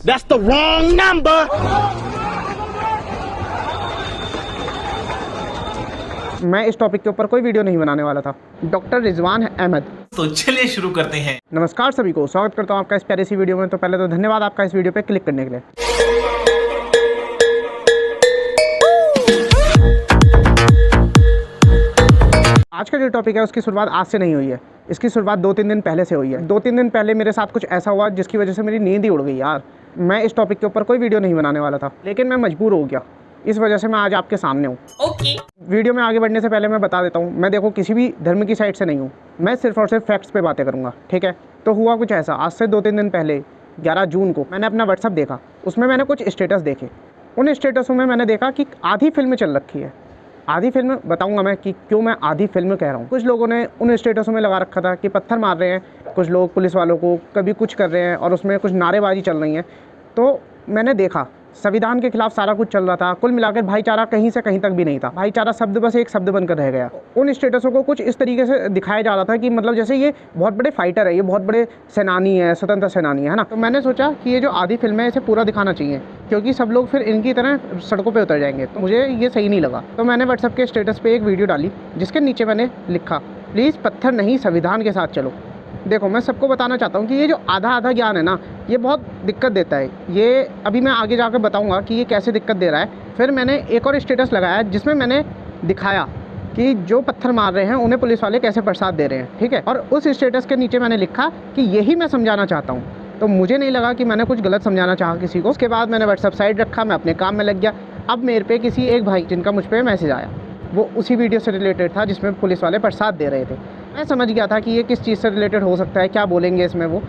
That's the wrong number. मैं इस topic के ऊपर कोई वीडियो नहीं बनाने वाला था। डॉक्टर रिजवान अहमद। तो चलिए शुरू करते हैं। नमस्कार सभी को, स्वागत करता हूँ आपका इस प्यारी सी वीडियो में। तो पहले तो धन्यवाद आपका इस वीडियो पे क्लिक करने के लिए। आज का जो टॉपिक है उसकी शुरुआत आज से नहीं हुई है, इसकी शुरुआत 2-3 दिन पहले से हुई है। 2-3 दिन पहले मेरे साथ कुछ ऐसा हुआ जिसकी वजह से मेरी नींद ही उड़ गई यार। मैं इस टॉपिक के ऊपर कोई वीडियो नहीं बनाने वाला था, लेकिन मैं मजबूर हो गया। इस वजह से मैं आज आपके सामने हूँ। ओके। वीडियो में आगे बढ़ने से पहले मैं बता देता हूँ, मैं देखो किसी भी धर्म की साइड से नहीं हूँ, मैं सिर्फ और सिर्फ फैक्ट्स पे बातें करूँगा, ठीक है। तो हुआ कुछ ऐसा, आज से 2-3 दिन पहले 11 जून को मैंने अपना व्हाट्सअप देखा। उसमें मैंने कुछ स्टेटस देखे। उन स्टेटसों में मैंने देखा कि आधी फिल्म चल रखी है। आधी फिल्म बताऊंगा मैं कि क्यों मैं आधी फिल्म कह रहा हूँ। कुछ लोगों ने उन स्टेटसों में लगा रखा था कि पत्थर मार रहे हैं कुछ लोग पुलिस वालों को, कभी कुछ कर रहे हैं और उसमें कुछ नारेबाजी चल रही है। तो मैंने देखा संविधान के खिलाफ सारा कुछ चल रहा था। कुल मिलाकर भाईचारा कहीं से कहीं तक भी नहीं था। भाईचारा शब्द बस एक शब्द बनकर रह गया। उन स्टेटसों को कुछ इस तरीके से दिखाया जा रहा था कि मतलब जैसे ये बहुत बड़े फाइटर है, ये बहुत बड़े सेनानी है, स्वतंत्र सेनानी है ना। तो मैंने सोचा कि ये जो आधी फिल्म है इसे पूरा दिखाना चाहिए, क्योंकि सब लोग फिर इनकी तरह सड़कों पर उतर जाएंगे। तो मुझे ये सही नहीं लगा। तो मैंने व्हाट्सएप के स्टेटस पर एक वीडियो डाली जिसके नीचे मैंने लिखा, प्लीज़ पत्थर नहीं संविधान के साथ चलो। देखो, मैं सबको बताना चाहता हूँ कि ये जो आधा आधा ज्ञान है ना, ये बहुत दिक्कत देता है। ये अभी मैं आगे जाकर बताऊँगा कि ये कैसे दिक्कत दे रहा है। फिर मैंने एक और स्टेटस लगाया जिसमें मैंने दिखाया कि जो पत्थर मार रहे हैं उन्हें पुलिस वाले कैसे प्रसाद दे रहे हैं, ठीक है। और उस स्टेटस के नीचे मैंने लिखा कि यही मैं समझाना चाहता हूँ। तो मुझे नहीं लगा कि मैंने कुछ गलत समझाना चाहा किसी को। उसके बाद मैंने व्हाट्सएप साइड रखा, मैं अपने काम में लग गया। अब मेरे पे किसी एक भाई जिनका मुझ पर मैसेज आया, वो उसी वीडियो से रिलेटेड था जिसमें पुलिस वाले प्रसाद दे रहे थे। मैं समझ गया था कि ये किस चीज़ से रिलेटेड हो सकता है, क्या बोलेंगे इसमें। वो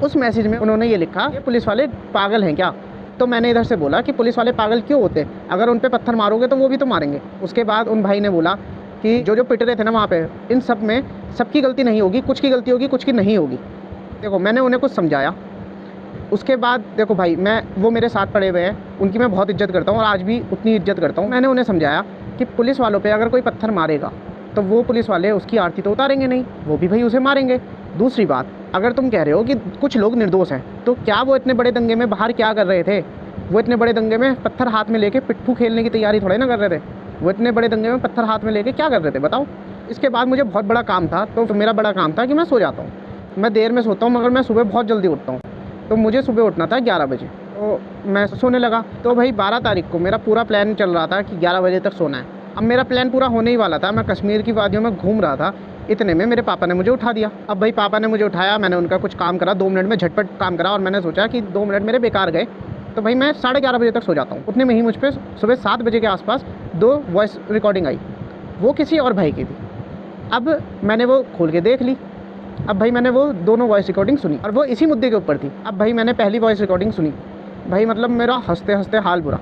उस मैसेज में उन्होंने ये लिखा, ये पुलिस वाले पागल हैं क्या। तो मैंने इधर से बोला कि पुलिस वाले पागल क्यों होते, अगर उन पे पत्थर मारोगे तो वो भी तो मारेंगे। उसके बाद उन भाई ने बोला कि जो पिट रहे थे ना वहाँ पे, इन सब में सबकी गलती नहीं होगी, कुछ की गलती होगी, कुछ की नहीं होगी। देखो, मैंने उन्हें कुछ समझाया। उसके बाद देखो भाई, वो मेरे साथ पड़े हुए हैं, उनकी मैं बहुत इज्जत करता हूँ और आज भी उतनी इज्जत करता हूँ। मैंने उन्हें समझाया कि पुलिस वालों पे अगर कोई पत्थर मारेगा तो वो पुलिस वाले उसकी आरती तो उतारेंगे नहीं, वो भी भाई उसे मारेंगे। दूसरी बात, अगर तुम कह रहे हो कि कुछ लोग निर्दोष हैं, तो क्या वो इतने बड़े दंगे में बाहर क्या कर रहे थे। वो इतने बड़े दंगे में पत्थर हाथ में लेके पिट्ठू खेलने की तैयारी थोड़े ना कर रहे थे। वो इतने बड़े दंगे में पत्थर हाथ में लेके क्या कर रहे थे बताओ। इसके बाद मुझे बहुत बड़ा काम था। तो मेरा बड़ा काम था कि मैं सो जाता हूँ। मैं देर में सोता हूँ मगर मैं सुबह बहुत जल्दी उठता हूँ। तो मुझे सुबह उठना था 11 बजे, तो मैं सोने लगा। तो भाई 12 तारीख को मेरा पूरा प्लान चल रहा था कि 11 बजे तक सोना है। अब मेरा प्लान पूरा होने ही वाला था। मैं कश्मीर की वादियों में घूम रहा था, इतने में मेरे पापा ने मुझे उठा दिया। अब भाई पापा ने मुझे उठाया, मैंने उनका कुछ काम करा, 2 मिनट में झटपट काम करा और मैंने सोचा कि 2 मिनट मेरे बेकार गए, तो भाई मैं 11:30 बजे तक सो जाता हूँ। उतने में ही मुझ पर सुबह 7 बजे के आसपास 2 वॉइस रिकॉर्डिंग आई, वो किसी और भाई की थी। अब मैंने वो खोल के देख ली। अब भाई मैंने वो दोनों वॉइस रिकॉर्डिंग सुनी और वो इसी मुद्दे के ऊपर थी। अब भाई मैंने पहली वॉइस रिकॉर्डिंग सुनी, भाई मतलब मेरा हंसते हंसते हाल बुरा।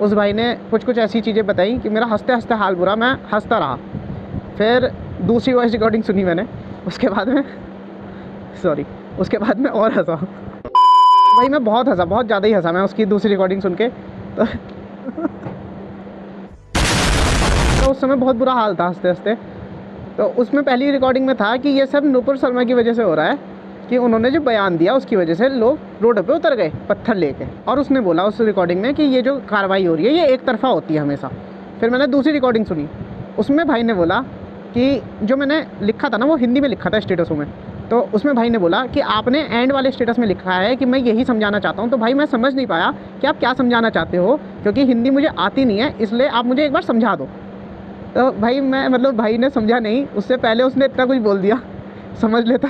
उस भाई ने कुछ ऐसी चीज़ें बताई कि मेरा हंसते हंसते हाल बुरा, मैं हंसता रहा। फिर दूसरी वॉइस रिकॉर्डिंग सुनी मैंने, उसके बाद में और हंसा। भाई मैं बहुत हंसा, बहुत ज़्यादा ही हंसा मैं उसकी दूसरी रिकॉर्डिंग सुन के। तो उस समय बहुत बुरा हाल था हंसते हंसते। तो उसमें पहली रिकॉर्डिंग में था कि ये सब नूपुर शर्मा की वजह से हो रहा है, कि उन्होंने जो बयान दिया उसकी वजह से लोग रोड पे उतर गए पत्थर लेके। और उसने बोला उस रिकॉर्डिंग में कि ये जो कार्रवाई हो रही है ये एक तरफा होती है हमेशा। फिर मैंने दूसरी रिकॉर्डिंग सुनी, उसमें भाई ने बोला कि जो मैंने लिखा था ना वो हिंदी में लिखा था स्टेटसों में। तो उसमें भाई ने बोला कि आपने एंड वाले स्टेटस में लिखा है कि मैं यही समझाना चाहता हूँ। तो भाई मैं समझ नहीं पाया कि आप क्या समझाना चाहते हो, क्योंकि हिंदी मुझे आती नहीं है, इसलिए आप मुझे एक बार समझा दो। तो भाई भाई ने समझा नहीं, उससे पहले उसने इतना कुछ बोल दिया, समझ लेता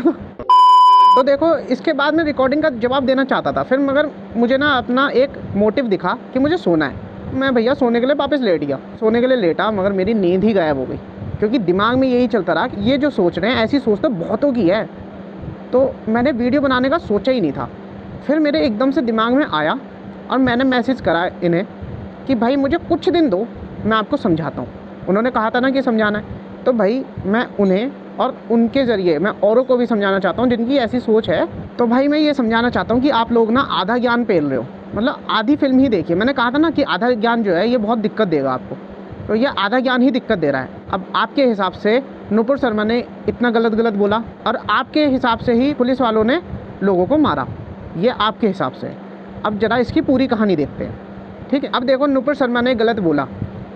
तो देखो, इसके बाद मैं रिकॉर्डिंग का जवाब देना चाहता था फिर, मगर मुझे ना अपना एक मोटिव दिखा कि मुझे सोना है। मैं भैया सोने के लिए वापस लेट गया। सोने के लिए लेटा मगर मेरी नींद ही गायब हो गई, क्योंकि दिमाग में यही चलता रहा कि ये जो सोच रहे हैं ऐसी सोच तो बहुतों की है। तो मैंने वीडियो बनाने का सोचा ही नहीं था। फिर मेरे एकदम से दिमाग में आया और मैंने मैसेज करा इन्हें कि भाई मुझे कुछ दिन दो, मैं आपको समझाता हूँ। उन्होंने कहा था ना कि समझाना है, तो भाई मैं उन्हें और उनके ज़रिए मैं औरों को भी समझाना चाहता हूँ जिनकी ऐसी सोच है। तो भाई मैं ये समझाना चाहता हूँ कि आप लोग ना आधा ज्ञान पेल रहे हो, मतलब आधी फिल्म ही देखिए। मैंने कहा था ना कि आधा ज्ञान जो है ये बहुत दिक्कत देगा आपको, तो ये आधा ज्ञान ही दिक्कत दे रहा है। अब आपके हिसाब से नूपुर शर्मा ने इतना गलत बोला और आपके हिसाब से ही पुलिस वालों ने लोगों को मारा, ये आपके हिसाब से। अब जरा इसकी पूरी कहानी देखते हैं, ठीक है। अब देखो, नुपुर शर्मा ने गलत बोला,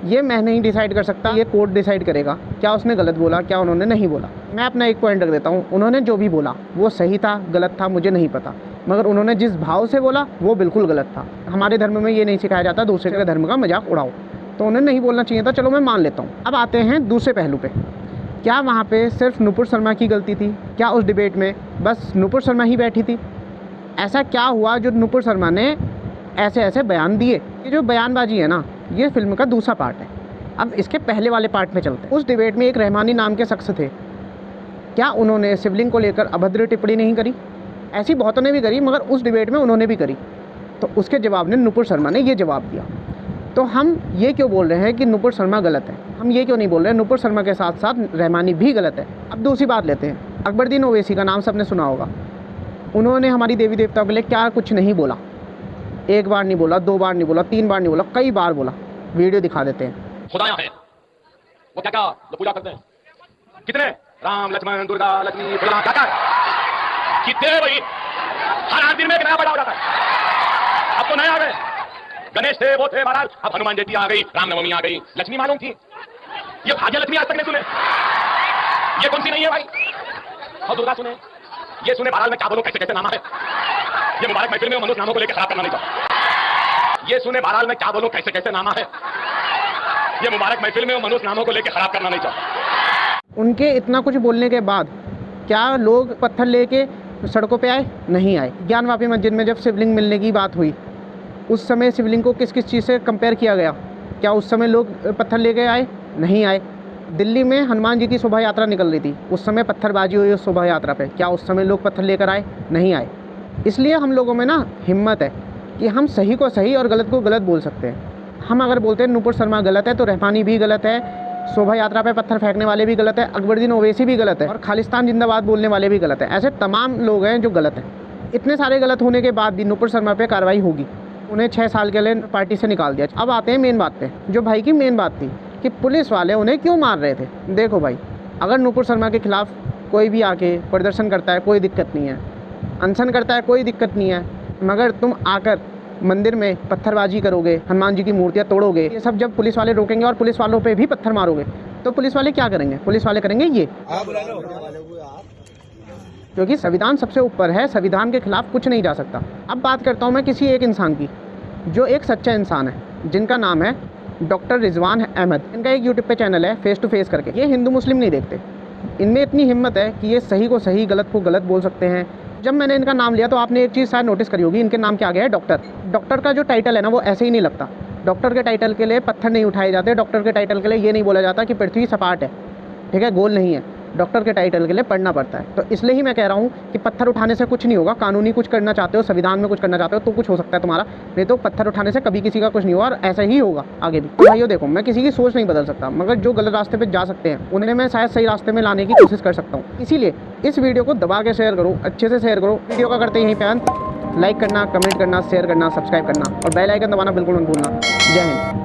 ये मैं नहीं डिसाइड कर सकता, ये कोर्ट डिसाइड करेगा क्या उसने गलत बोला, क्या उन्होंने नहीं बोला। मैं अपना एक पॉइंट रख देता हूँ, उन्होंने जो भी बोला वो सही था, गलत था, मुझे नहीं पता, मगर उन्होंने जिस भाव से बोला वो बिल्कुल गलत था। हमारे धर्म में ये नहीं सिखाया जाता दूसरे के धर्म का मजाक उड़ाओ, तो उन्हें नहीं बोलना चाहिए था, चलो मैं मान लेता हूँ। अब आते हैं दूसरे पहलू पे, क्या वहाँ पे सिर्फ नुपुर शर्मा की गलती थी? क्या उस डिबेट में बस नुपुर शर्मा ही बैठी थी? ऐसा क्या हुआ जो नुपुर शर्मा ने ऐसे ऐसे बयान दिए? ये जो बयानबाजी है ना, ये फिल्म का दूसरा पार्ट है। अब इसके पहले वाले पार्ट में चलते हैं। उस डिबेट में एक रहमानी नाम के शख्स थे, क्या उन्होंने शिवलिंग को लेकर अभद्र टिप्पणी नहीं करी? ऐसी बहुतों ने भी करी, मगर उस डिबेट में उन्होंने भी करी। तो उसके जवाब में नुपुर शर्मा ने ये जवाब दिया। तो हम ये क्यों बोल रहे हैं कि नुपुर शर्मा गलत है? हम ये क्यों नहीं बोल रहे हैं नुपुर शर्मा के साथ साथ रहमानी भी गलत है? अब दूसरी बात लेते हैं, अकबरुद्दीन ओवैसी का नाम सबने सुना होगा। उन्होंने हमारी देवी देवताओं के लिए क्या कुछ नहीं बोला, एक बार नहीं बोला, 2 बार नहीं बोला, 3 बार नहीं बोला, कई बार बोला। वीडियो दिखा देते हैं। खुदाया है वो क्या क्या जो पूजा करते हैं, कितने राम लक्ष्मण दुर्गा लक्ष्मी भोला क्या कितने भाई, हर 8 दिन में एक नया बड़ा हो जाता है। अब तो नया आ गए, गणेश थे वो थे महाराज, अब हनुमान जयंती आ गई, रामनवमी आ गई, लक्ष्मी मालूम थी, ये भाग्य लक्ष्मी आज तक नहीं सुने, ये कौन सी नहीं है भाई? और दुर्गा सुने, ये सुने बहरहाल में क्या बोलूं कैसे कैसे नामा है, ये मुबारक महफिल में मनुष्य नामों को लेकर खराब करना नहीं चाहता। ये सुने बहरहाल में क्या बोलूं कैसे कैसे नामा है, ये मुबारक महफिल में मनुष्य नामों को लेकर खराब करना नहीं चाहता। उनके इतना कुछ बोलने के बाद क्या लोग पत्थर लेके सड़कों पे आए? नहीं आए। ज्ञानवापी मस्जिद में जब शिवलिंग मिलने की बात हुई, उस समय शिवलिंग को किस किस चीज़ से कंपेयर किया गया? क्या उस समय लोग पत्थर लेके आए? नहीं आए। दिल्ली में हनुमान जी की शोभा यात्रा निकल रही थी, उस समय पत्थरबाजी हुई उस शोभा यात्रा पे, क्या उस समय लोग पत्थर लेकर आए? नहीं आए। इसलिए हम लोगों में ना हिम्मत है कि हम सही को सही और गलत को गलत बोल सकते हैं। हम अगर बोलते हैं नुपुर शर्मा गलत है, तो रहमानी भी गलत है, शोभा यात्रा पे पत्थर फेंकने वाले भी गलत है, अकबरुद्दीन ओवैसी भी गलत है, और खालिस्तान जिंदाबाद बोलने वाले भी गलत है। ऐसे तमाम लोग हैं जो गलत हैं। इतने सारे गलत होने के बाद भी नुपुर शर्मा पे कार्रवाई होगी। उन्हें 6 साल के लिए पार्टी से निकाल दिया। अब आते हैं मेन बात पे, जो भाई की मेन बात थी कि पुलिस वाले उन्हें क्यों मार रहे थे। देखो भाई, अगर नुपुर शर्मा के खिलाफ कोई भी आके प्रदर्शन करता है कोई दिक्कत नहीं है, अनशन करता है कोई दिक्कत नहीं है, मगर तुम आकर मंदिर में पत्थरबाजी करोगे, हनुमान जी की मूर्तियाँ तोड़ोगे, ये सब जब पुलिस वाले रोकेंगे और पुलिस वालों पे भी पत्थर मारोगे, तो पुलिस वाले क्या करेंगे? पुलिस वाले करेंगे ये, क्योंकि संविधान सबसे ऊपर है, संविधान के खिलाफ कुछ नहीं जा सकता। अब बात करता हूँ मैं किसी एक इंसान की, जो एक सच्चा इंसान है, जिनका नाम है डॉक्टर रिजवान अहमद। इनका एक यूट्यूब पे चैनल है फेस टू फेस करके। ये हिंदू मुस्लिम नहीं देखते, इनमें इतनी हिम्मत है कि ये सही को सही गलत को गलत बोल सकते हैं। जब मैंने इनका नाम लिया तो आपने एक चीज़ शायद नोटिस करी होगी, इनके नाम के आगे है डॉक्टर। डॉक्टर का जो टाइटल है ना, वो ऐसे ही नहीं लगता। डॉक्टर के टाइटल के लिए पत्थर नहीं उठाए जाते, डॉक्टर के टाइटल के लिए ये नहीं बोला जाता कि पृथ्वी सपाट है, ठीक है, गोल नहीं है। डॉक्टर के टाइटल के लिए पढ़ना पड़ता है। तो इसलिए ही मैं कह रहा हूँ कि पत्थर उठाने से कुछ नहीं होगा। कानूनी कुछ करना चाहते हो, संविधान में कुछ करना चाहते हो तो कुछ हो सकता है तुम्हारा, नहीं तो पत्थर उठाने से कभी किसी का कुछ नहीं होगा, और ऐसा ही होगा आगे भी। तो भाइयों देखो, मैं किसी की सोच नहीं बदल सकता, मगर जो गलत रास्ते पे जा सकते हैं उन्हें मैं शायद सही रास्ते में लाने की कोशिश कर सकता हूँ। इसीलिए इस वीडियो को दबा के शेयर करो, अच्छे से शेयर करो। वीडियो का करते यहीं पे अंत। लाइक करना, कमेंट करना, शेयर करना, सब्सक्राइब करना और बेल आइकन दबाना बिल्कुल मत भूलना। जय हिंद।